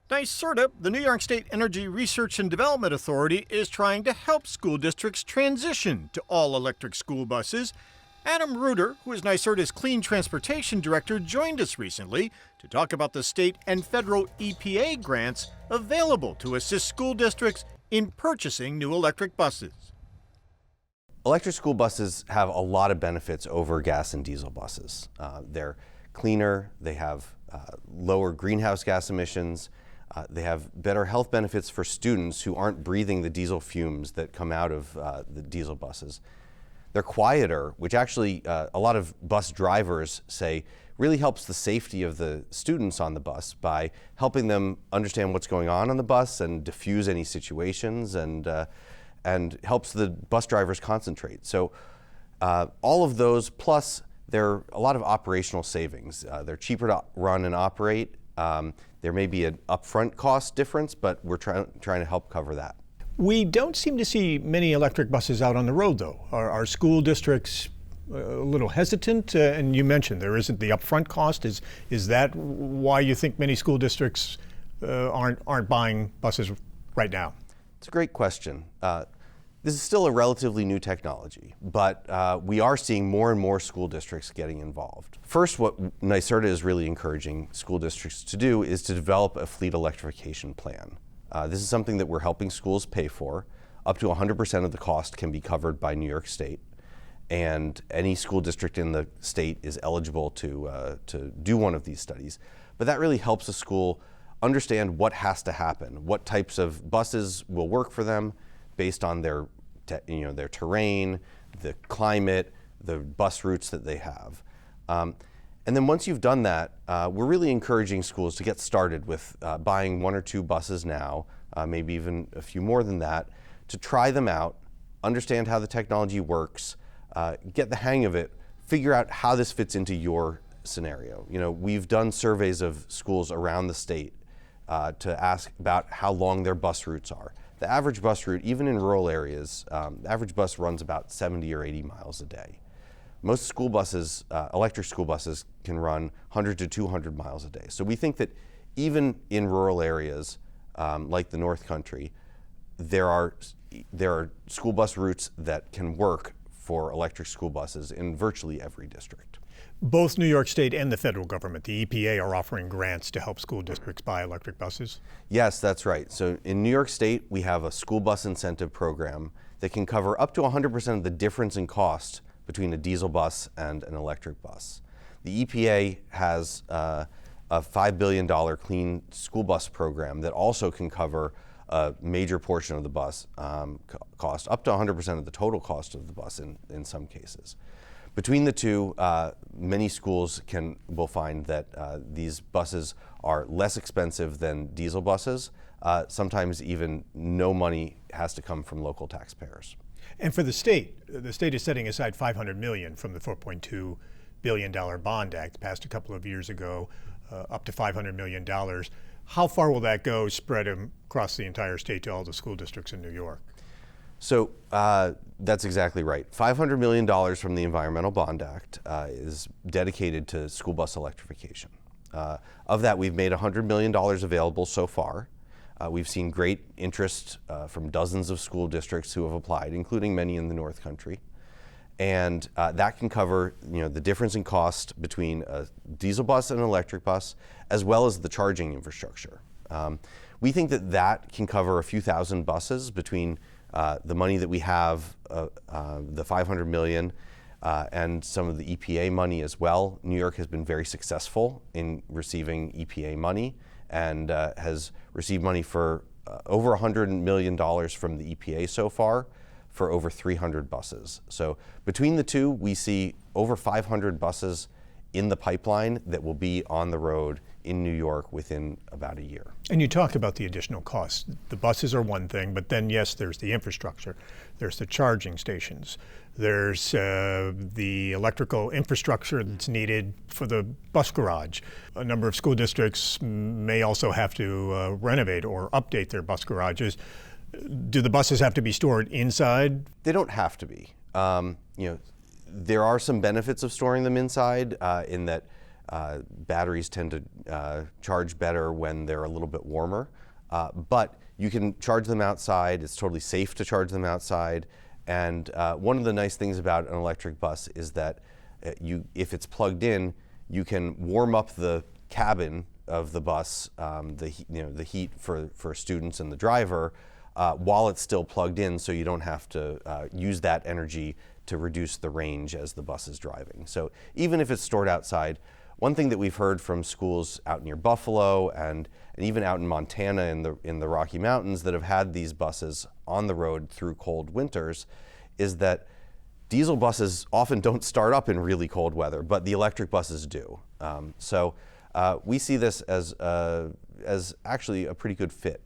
NYSERDA, the New York State Energy Research and Development Authority, is trying to help school districts transition to all-electric school buses. Adam Reuter, who is NYSERDA's Clean Transportation Director, joined us recently to talk about the state and federal EPA grants available to assist school districts in purchasing new electric buses. Electric school buses have a lot of benefits over gas and diesel buses. They're cleaner, they have lower greenhouse gas emissions, they have better health benefits for students who aren't breathing the diesel fumes that come out of the diesel buses. They're quieter, which actually a lot of bus drivers say really helps the safety of the students on the bus by helping them understand what's going on the bus and diffuse any situations and helps the bus drivers concentrate. So all of those, plus there are a lot of operational savings. They're cheaper to run and operate. There may be an upfront cost difference, but we're trying to help cover that. We don't seem to see many electric buses out on the road, though. Are school districts a little hesitant? And you mentioned there isn't the upfront cost. Is that why you think many school districts aren't buying buses right now? It's a great question. This is still a relatively new technology, but we are seeing more and more school districts getting involved. First, what NYSERDA is really encouraging school districts to do is to develop a fleet electrification plan. This is something that we're helping schools pay for. Up to 100% of the cost can be covered by New York State, and any school district in the state is eligible to do one of these studies. But that really helps a school understand what has to happen, what types of buses will work for them based on their terrain, the climate, the bus routes that they have. And then once you've done that, we're really encouraging schools to get started with buying one or two buses now, maybe even a few more than that, to try them out, understand how the technology works, get the hang of it, figure out how this fits into your scenario. We've done surveys of schools around the state to ask about how long their bus routes are. The average bus route, even in rural areas, the average bus runs about 70 or 80 miles a day. Most school buses, electric school buses, can run 100 to 200 miles a day. So we think that even in rural areas like the North Country, there are school bus routes that can work for electric school buses in virtually every district. Both New York State and the federal government, the EPA, are offering grants to help school districts buy electric buses? Yes, that's right. So in New York State, we have a school bus incentive program that can cover up to 100% of the difference in cost between a diesel bus and an electric bus. The EPA has a $5 billion clean school bus program that also can cover a major portion of the bus cost, up to 100% of the total cost of the bus in some cases. Between the two, many schools will find that these buses are less expensive than diesel buses. Sometimes even no money has to come from local taxpayers. And for the state is setting aside $500 million from the $4.2 billion Bond Act passed a couple of years ago, up to $500 million. How far will that go spread across the entire state to all the school districts in New York? So that's exactly right. $500 million from the Environmental Bond Act is dedicated to school bus electrification. Of that, we've made $100 million available so far. We've seen great interest from dozens of school districts who have applied, including many in the North Country. And that can cover the difference in cost between a diesel bus and an electric bus, as well as the charging infrastructure. We think that can cover a few thousand buses between the money that we have, the $500 million, and some of the EPA money as well. New York has been very successful in receiving EPA money and has received money for over $100 million from the EPA so far for over 300 buses. So between the two, we see over 500 buses in the pipeline that will be on the road in New York within about a year. And you talked about the additional costs. The buses are one thing, but then yes, there's the infrastructure. There's the charging stations. There's the electrical infrastructure that's needed for the bus garage. A number of school districts may also have to renovate or update their bus garages. Do the buses have to be stored inside? They don't have to be. There are some benefits of storing them inside in that Batteries tend to charge better when they're a little bit warmer, but you can charge them outside. It's totally safe to charge them outside. And one of the nice things about an electric bus is that if it's plugged in, you can warm up the cabin of the bus, the heat for students and the driver, while it's still plugged in, so you don't have to use that energy to reduce the range as the bus is driving. So even if it's stored outside, one thing that we've heard from schools out near Buffalo and even out in Montana in the Rocky Mountains that have had these buses on the road through cold winters is that diesel buses often don't start up in really cold weather, but the electric buses do. So we see this as actually a pretty good fit.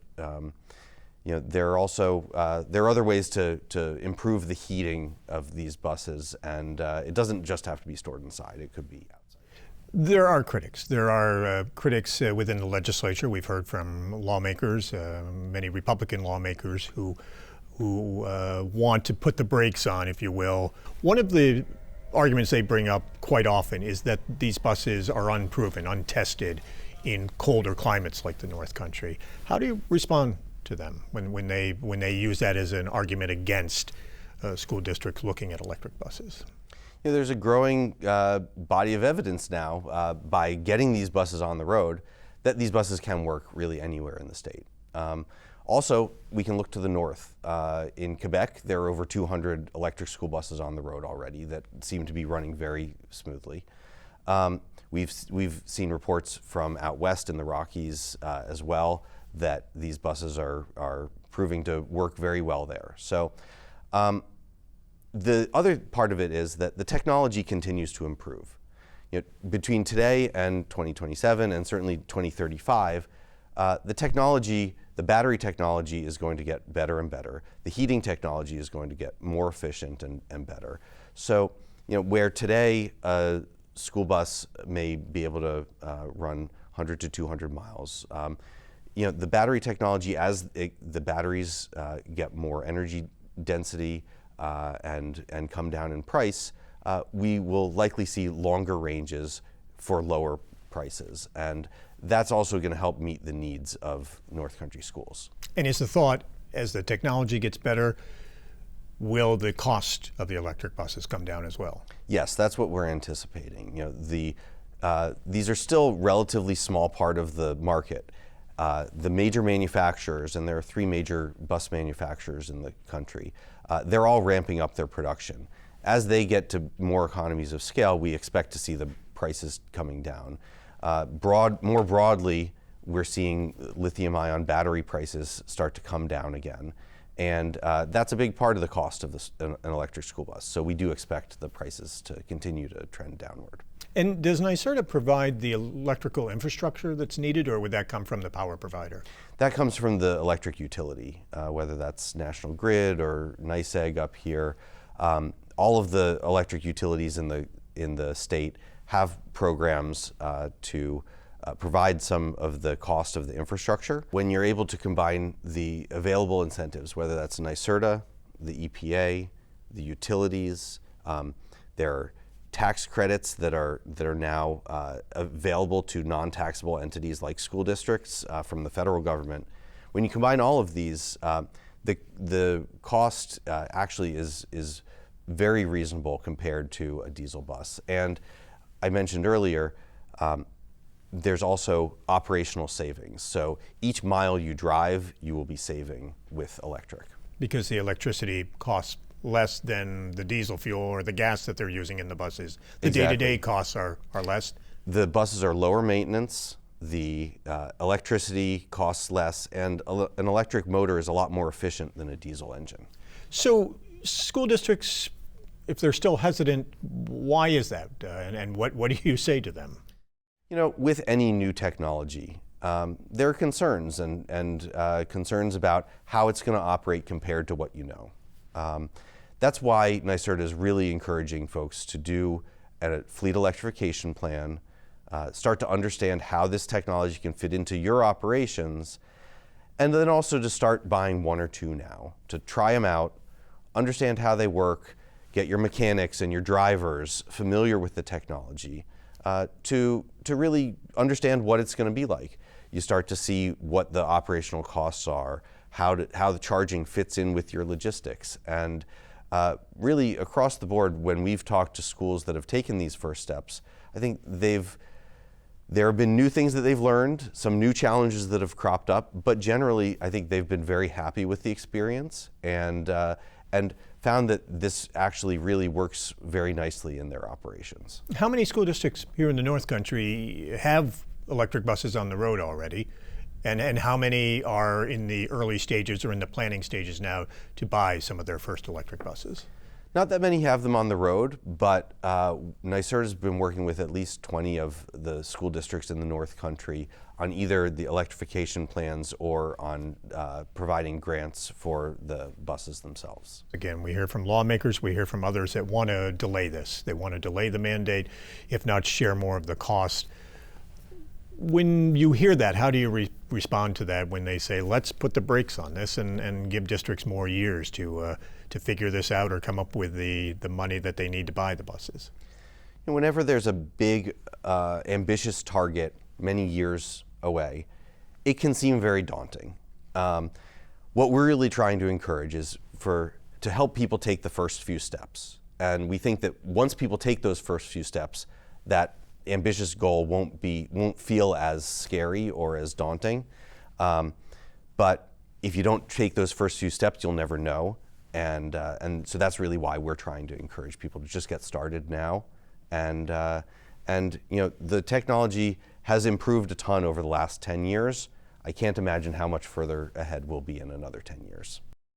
There are also there are other ways to improve the heating of these buses, and it doesn't just have to be stored inside. It could be outside. There are critics. There are critics within the legislature. We've heard from lawmakers, many Republican lawmakers who want to put the brakes on, if you will. One of the arguments they bring up quite often is that these buses are unproven, untested in colder climates like the North Country. How do you respond to them when they use that as an argument against school districts looking at electric buses? There's a growing body of evidence now by getting these buses on the road that these buses can work really anywhere in the state. Also, we can look to the north. In Quebec, there are over 200 electric school buses on the road already that seem to be running very smoothly. We've seen reports from out west in the Rockies as well that these buses are proving to work very well there. So the other part of it is that the technology continues to improve. Between today and 2027 and certainly 2035, the battery technology is going to get better and better. The heating technology is going to get more efficient and better. So, where today a school bus may be able to run 100 to 200 miles, the battery technology, as the batteries get more energy density and come down in price, we will likely see longer ranges for lower prices. And that's also going to help meet the needs of North Country schools. And is the thought, as the technology gets better, will the cost of the electric buses come down as well? Yes, that's what we're anticipating. These are still relatively small part of the market. The major manufacturers, and there are 3 major bus manufacturers in the country, they're all ramping up their production. As they get to more economies of scale, we expect to see the prices coming down. More broadly, we're seeing lithium-ion battery prices start to come down again. And that's a big part of the cost of an electric school bus. So we do expect the prices to continue to trend downward. And does NYSERDA provide the electrical infrastructure that's needed, or would that come from the power provider? That comes from the electric utility, whether that's National Grid or NYSEG up here. All of the electric utilities in the state have programs to provide some of the cost of the infrastructure. When you're able to combine the available incentives, whether that's NYSERDA, the EPA, the utilities, there are tax credits that are now available to non-taxable entities like school districts from the federal government. When you combine all of these, the cost actually is very reasonable compared to a diesel bus. And I mentioned earlier, there's also operational savings. So each mile you drive, you will be saving with electric. Because the electricity costs less than the diesel fuel or the gas that they're using in the buses. The Exactly. day-to-day costs are less. The buses are lower maintenance, the electricity costs less, and an electric motor is a lot more efficient than a diesel engine. So school districts, if they're still hesitant, why is that? And what do you say to them? With any new technology, there are concerns and concerns about how it's going to operate compared to what you know. That's why NYSERDA is really encouraging folks to do a fleet electrification plan, start to understand how this technology can fit into your operations, and then also to start buying 1 or 2 now, to try them out, understand how they work, get your mechanics and your drivers familiar with the technology, to really understand what it's going to be like. You start to see what the operational costs are, how the charging fits in with your logistics, and really across the board, when we've talked to schools that have taken these first steps, I think there have been new things that they've learned, some new challenges that have cropped up, but generally I think they've been very happy with the experience and found that this actually really works very nicely in their operations. How many school districts here in the North Country have electric buses on the road already? And how many are in the early stages or in the planning stages now to buy some of their first electric buses? Not that many have them on the road, but NYSERDA has been working with at least 20 of the school districts in the North Country on either the electrification plans or on providing grants for the buses themselves. Again, we hear from lawmakers, we hear from others that want to delay this. They want to delay the mandate, if not share more of the cost. When you hear that, how do you respond to that when they say, let's put the brakes on this and give districts more years to figure this out or come up with the money that they need to buy the buses? And whenever there's a big, ambitious target many years away, it can seem very daunting. What we're really trying to encourage is to help people take the first few steps. And we think that once people take those first few steps, that ambitious goal won't feel as scary or as daunting. But if you don't take those first few steps, you'll never know. And so that's really why we're trying to encourage people to just get started now. And the technology has improved a ton over the last 10 years. I can't imagine how much further ahead we'll be in another 10 years.